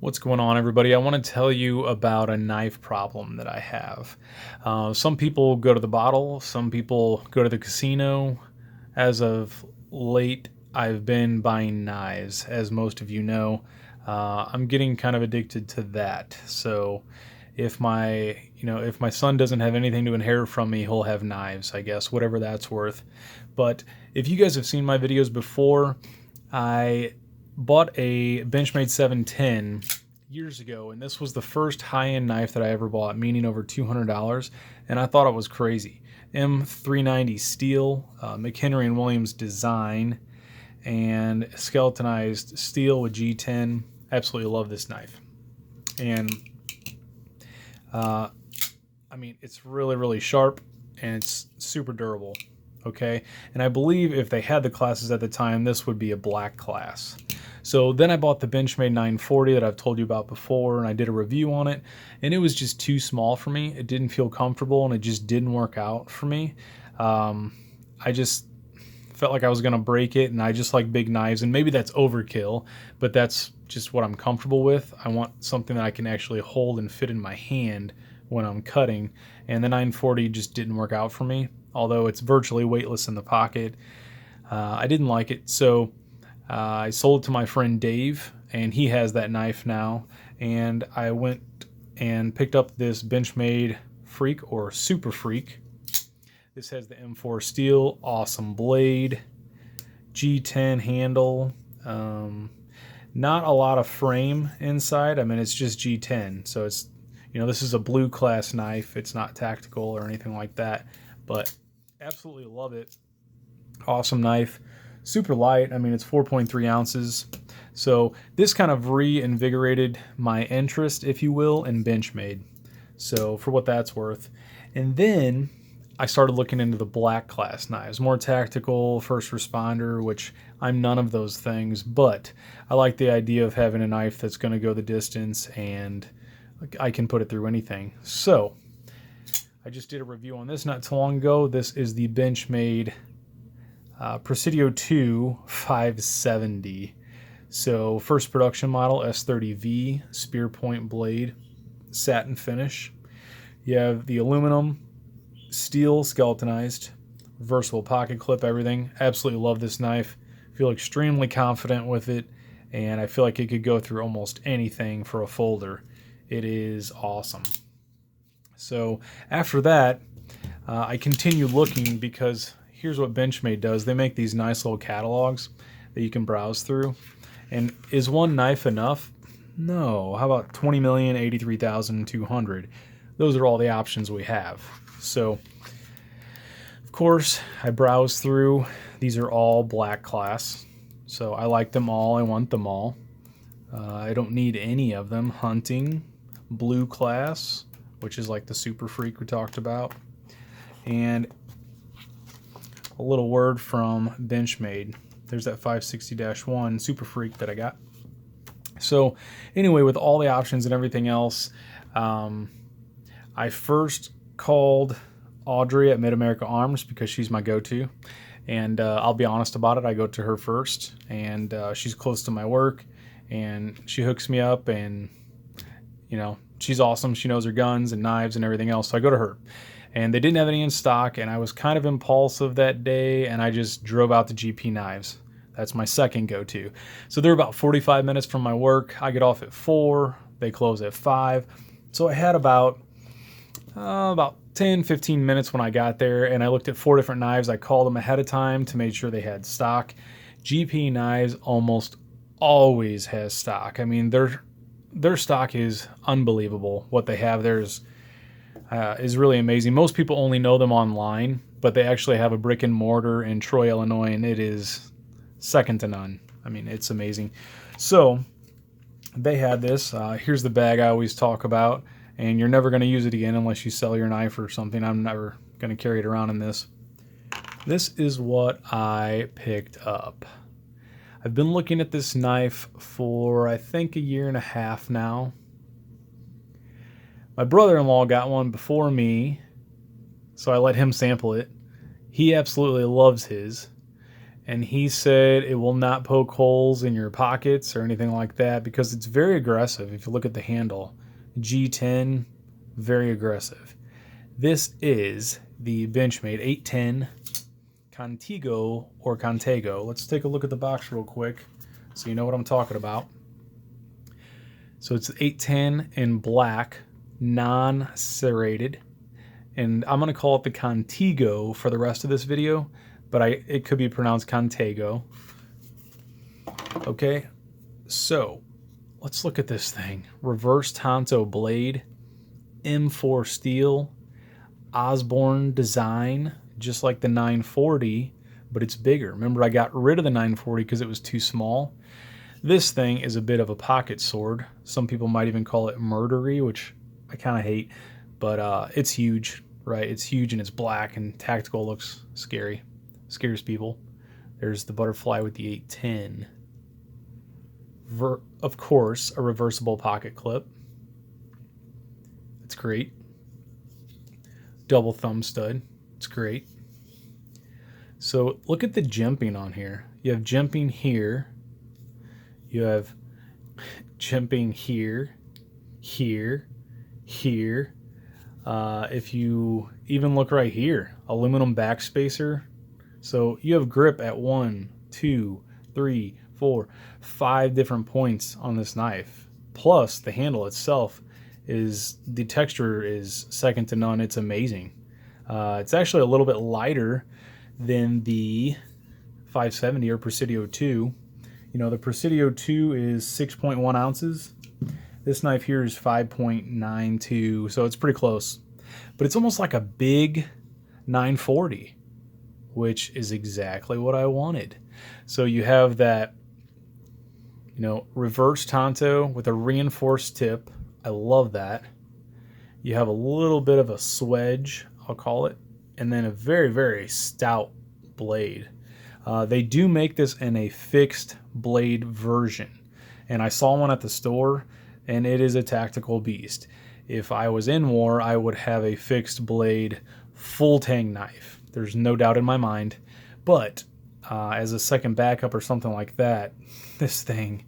What's going on, everybody? I want to tell you about a knife problem that I have. Some people go to the bottle, some people go to the casino. As of late, I've been buying knives, as most of you know. I'm getting kind of addicted to that. So, if my son doesn't have anything to inherit from me, he'll have knives, I guess, whatever that's worth. But if you guys have seen my videos before, I bought a Benchmade 710 years ago, and this was the first high-end knife that I ever bought, meaning over $200, and I thought it was crazy. M390 steel, McHenry and Williams design, and skeletonized steel with G10. Absolutely love this knife. And it's really, really sharp, and it's super durable. Okay, and I believe if they had the classes at the time, this would be a black class. So then I bought the Benchmade 940 that I've told you about before, and I did a review on it, and it was just too small for me. It didn't feel comfortable, and it just didn't work out for me. I just felt like I was going to break it, and I just like big knives, and maybe that's overkill, but that's just what I'm comfortable with. I want something that I can actually hold and fit in my hand when I'm cutting, and the 940 just didn't work out for me, although it's virtually weightless in the pocket. I didn't like it, so I sold it to my friend Dave, and he has that knife now, and I went and picked up this Benchmade Freak or Super Freak. This has the M4 steel, awesome blade, G10 handle, not a lot of frame inside. I mean, it's just G10, so it's, this is a blue class knife. It's not tactical or anything like that, but absolutely love it. Awesome knife, super light. I mean, it's 4.3 ounces. So this kind of reinvigorated my interest, if you will, in Benchmade. So for what that's worth. And then I started looking into the black class knives, more tactical, first responder, which I'm none of those things, but I like the idea of having a knife that's going to go the distance and I can put it through anything. So I just did a review on this not too long ago. This is the Benchmade Presidio 2 570. So first production model, S30V, spear point blade, satin finish. You have the aluminum, steel skeletonized, versatile pocket clip, everything. Absolutely love this knife. Feel extremely confident with it, and I feel like it could go through almost anything for a folder. It is awesome. So after that, I continue looking because here's what Benchmade does. They make these nice little catalogs that you can browse through. And is one knife enough? No. How about 20,083,200? Those are all the options we have. So, of course, I browse through. These are all black class. So I like them all. I want them all. I don't need any of them. Hunting, blue class, which is like the Super Freak we talked about. And a little word from Benchmade. There's that 560-1 Super Freak that I got. So anyway, with all the options and everything else, I first called Audrey at Mid-America Arms because she's my go-to. And I'll be honest about it, I go to her first. And she's close to my work. And she hooks me up and, she's awesome. She knows her guns and knives and everything else. So I go to her. And they didn't have any in stock, and I was kind of impulsive that day, and I just drove out to GP Knives. That's my second go-to. So they're about 45 minutes from my work. I get off at 4. They close at 5. So I had about 10, 15 minutes when I got there, and I looked at 4 different knives. I called them ahead of time to make sure they had stock. GP Knives almost always has stock. I mean, their stock is unbelievable. What they have there is really amazing. Most people only know them online, but they actually have a brick and mortar in Troy, Illinois, and it is second to none. I mean, it's amazing. So they had this. Here's the bag I always talk about, and you're never going to use it again unless you sell your knife or something. I'm never going to carry it around in this. This is what I picked up. I've been looking at this knife for, I think, a year and a half now. My brother-in-law got one before me, so I let him sample it. He absolutely loves his, and he said it will not poke holes in your pockets or anything like that because it's very aggressive. If you look at the handle, G10, very aggressive. This is the Benchmade 810 Contigo or Contego. Let's take a look at the box real quick so you know what I'm talking about. So it's 810 in black, non-serrated, and I'm going to call it the Contigo for the rest of this video, but it could be pronounced Contego. Okay, so let's look at this thing. Reverse Tonto blade, M4 steel, Osborne design, just like the 940, but it's bigger. Remember, I got rid of the 940 because it was too small. This thing is a bit of a pocket sword. Some people might even call it murdery, which I kind of hate, but it's huge, right? It's huge and it's black, and tactical looks scary. Scares people. There's the butterfly with the 810. Of course, a reversible pocket clip. It's great. Double thumb stud. It's great. So look at the jimping on here. You have jimping here. You have jimping here, here, here. If you even look right here, aluminum backspacer. So you have grip at 1, 2, 3, 4, 5 different points on this knife. Plus the handle itself the texture is second to none. It's amazing. It's actually a little bit lighter than the 570 or Presidio 2. You know, the Presidio 2 is 6.1 ounces. This knife here is 5.92, so it's pretty close. But it's almost like a big 940, which is exactly what I wanted. So you have that, you know, reverse Tonto with a reinforced tip. I love that. You have a little bit of a swedge, I'll call it, and then a very, very stout blade. They do make this in a fixed blade version, and I saw one at the store, and it is a tactical beast. If I was in war, I would have a fixed blade full tang knife. There's no doubt in my mind. But as a second backup or something like that, this thing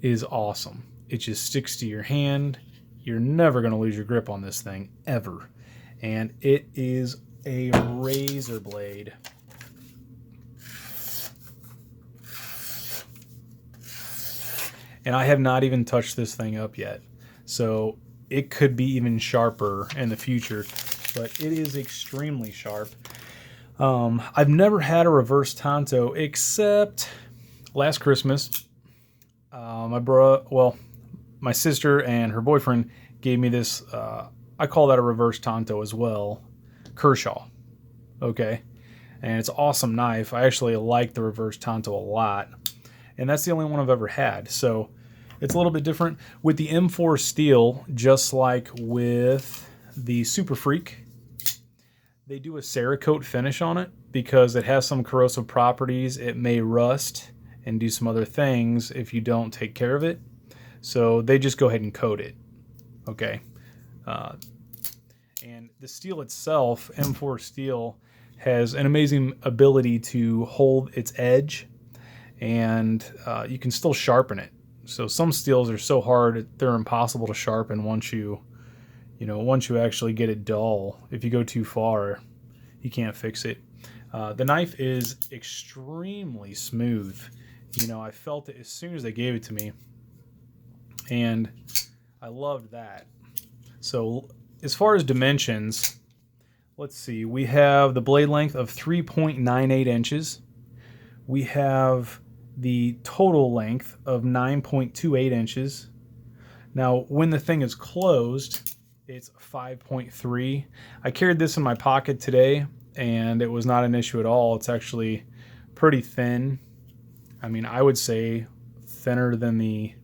is awesome. It just sticks to your hand. You're never going to lose your grip on this thing, ever. And it is a razor blade. And I have not even touched this thing up yet. So it could be even sharper in the future, but it is extremely sharp. I've never had a reverse Tonto except last Christmas. My sister and her boyfriend gave me this, I call that a reverse Tonto as well, Kershaw. Okay. And it's an awesome knife. I actually like the reverse Tonto a lot. And that's the only one I've ever had. So it's a little bit different. With the M4 steel, just like with the Super Freak, they do a Cerakote finish on it because it has some corrosive properties. It may rust and do some other things if you don't take care of it. So they just go ahead and coat it. Okay. And the steel itself, M4 steel, has an amazing ability to hold its edge, and you can still sharpen it. So some steels are so hard they're impossible to sharpen once you actually get it dull. If you go too far, you can't fix it. The knife is extremely smooth. You know, I felt it as soon as they gave it to me, and I loved that. So as far as dimensions, let's see. We have the blade length of 3.98 inches. We have the total length of 9.28 inches. Now, when the thing is closed, it's 5.3. I carried this in my pocket today, and it was not an issue at all. It's actually pretty thin. I mean, I would say thinner than the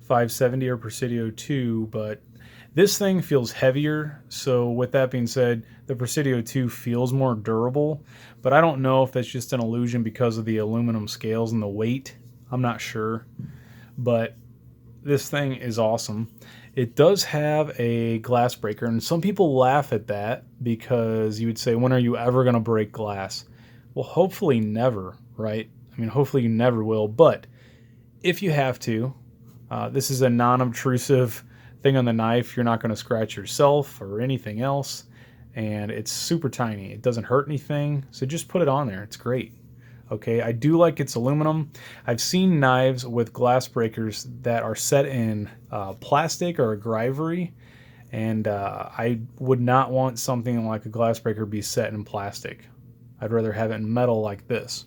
570 or Presidio 2, but this thing feels heavier. So with that being said, the Presidio 2 feels more durable, but I don't know if that's just an illusion because of the aluminum scales and the weight. I'm not sure, but this thing is awesome. It does have a glass breaker, and some people laugh at that because you would say, when are you ever going to break glass? Well, hopefully never, right? I mean, hopefully you never will. But if you have to, this is a non-obtrusive thing on the knife. You're not going to scratch yourself or anything else. And it's super tiny. It doesn't hurt anything. So just put it on there. It's great. Okay, I do like its aluminum. I've seen knives with glass breakers that are set in plastic or grivery, and I would not want something like a glass breaker be set in plastic. I'd rather have it in metal like this.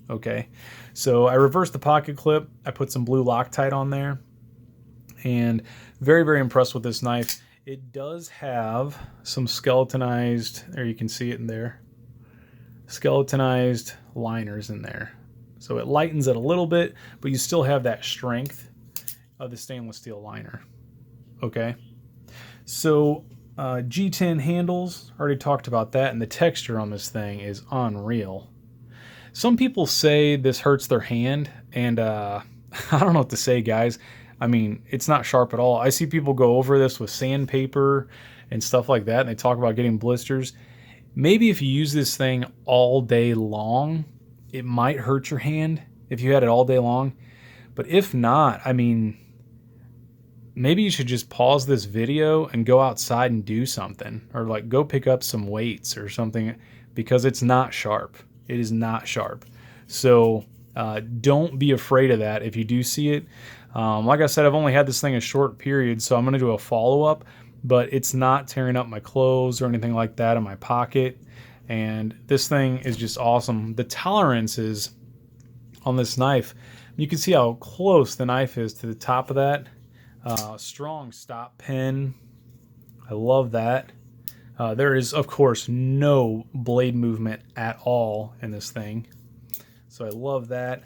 Okay, so I reversed the pocket clip. I put some blue Loctite on there, and very, very impressed with this knife. It does have some skeletonized, there you can see it in there, skeletonized liners in there. So it lightens it a little bit, but you still have that strength of the stainless steel liner. Okay. So G10 handles, already talked about that, and the texture on this thing is unreal. Some people say this hurts their hand, and I don't know what to say, guys. I mean, it's not sharp at all. I see people go over this with sandpaper and stuff like that, and they talk about getting blisters. Maybe if you use this thing all day long, it might hurt your hand if you had it all day long. But if not, I mean, maybe you should just pause this video and go outside and do something, or like go pick up some weights or something, because it's not sharp. It is not sharp. So don't be afraid of that if you do see it. Like I said, I've only had this thing a short period, so I'm going to do a follow-up, but it's not tearing up my clothes or anything like that in my pocket. And this thing is just awesome. The tolerances on this knife, you can see how close the knife is to the top of that. Strong stop pin. I love that. There is, of course, no blade movement at all in this thing. So I love that.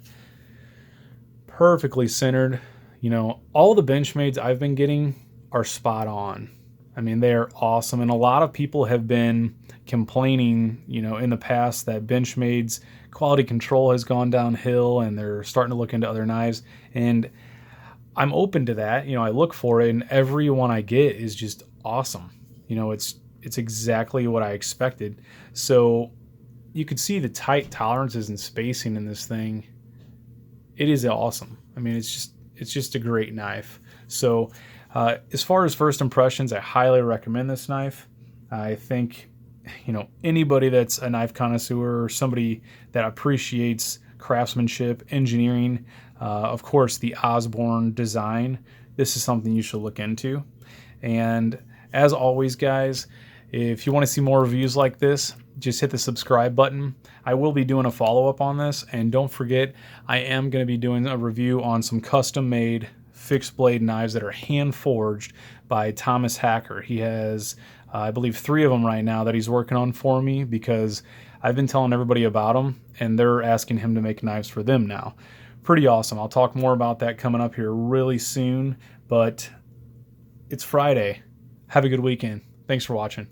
Perfectly centered. You know, all the Benchmades I've been getting are spot on. I mean, they are awesome. And a lot of people have been complaining, you know, in the past that Benchmade's quality control has gone downhill and they're starting to look into other knives. And I'm open to that. You know, I look for it, and every one I get is just awesome. You know, it's exactly what I expected. So you could see the tight tolerances and spacing in this thing. It is awesome. I mean, it's just a great knife. So as far as first impressions, I highly recommend this knife. I think, you know, anybody that's a knife connoisseur or somebody that appreciates craftsmanship, engineering, of course, the Osborne design, this is something you should look into. And as always, guys, if you want to see more reviews like this, just hit the subscribe button. I will be doing a follow-up on this, and don't forget, I am going to be doing a review on some custom-made fixed blade knives that are hand-forged by Thomas Hacker. He has, I believe, 3 of them right now that he's working on for me, because I've been telling everybody about them, and they're asking him to make knives for them now. Pretty awesome. I'll talk more about that coming up here really soon, but it's Friday. Have a good weekend. Thanks for watching.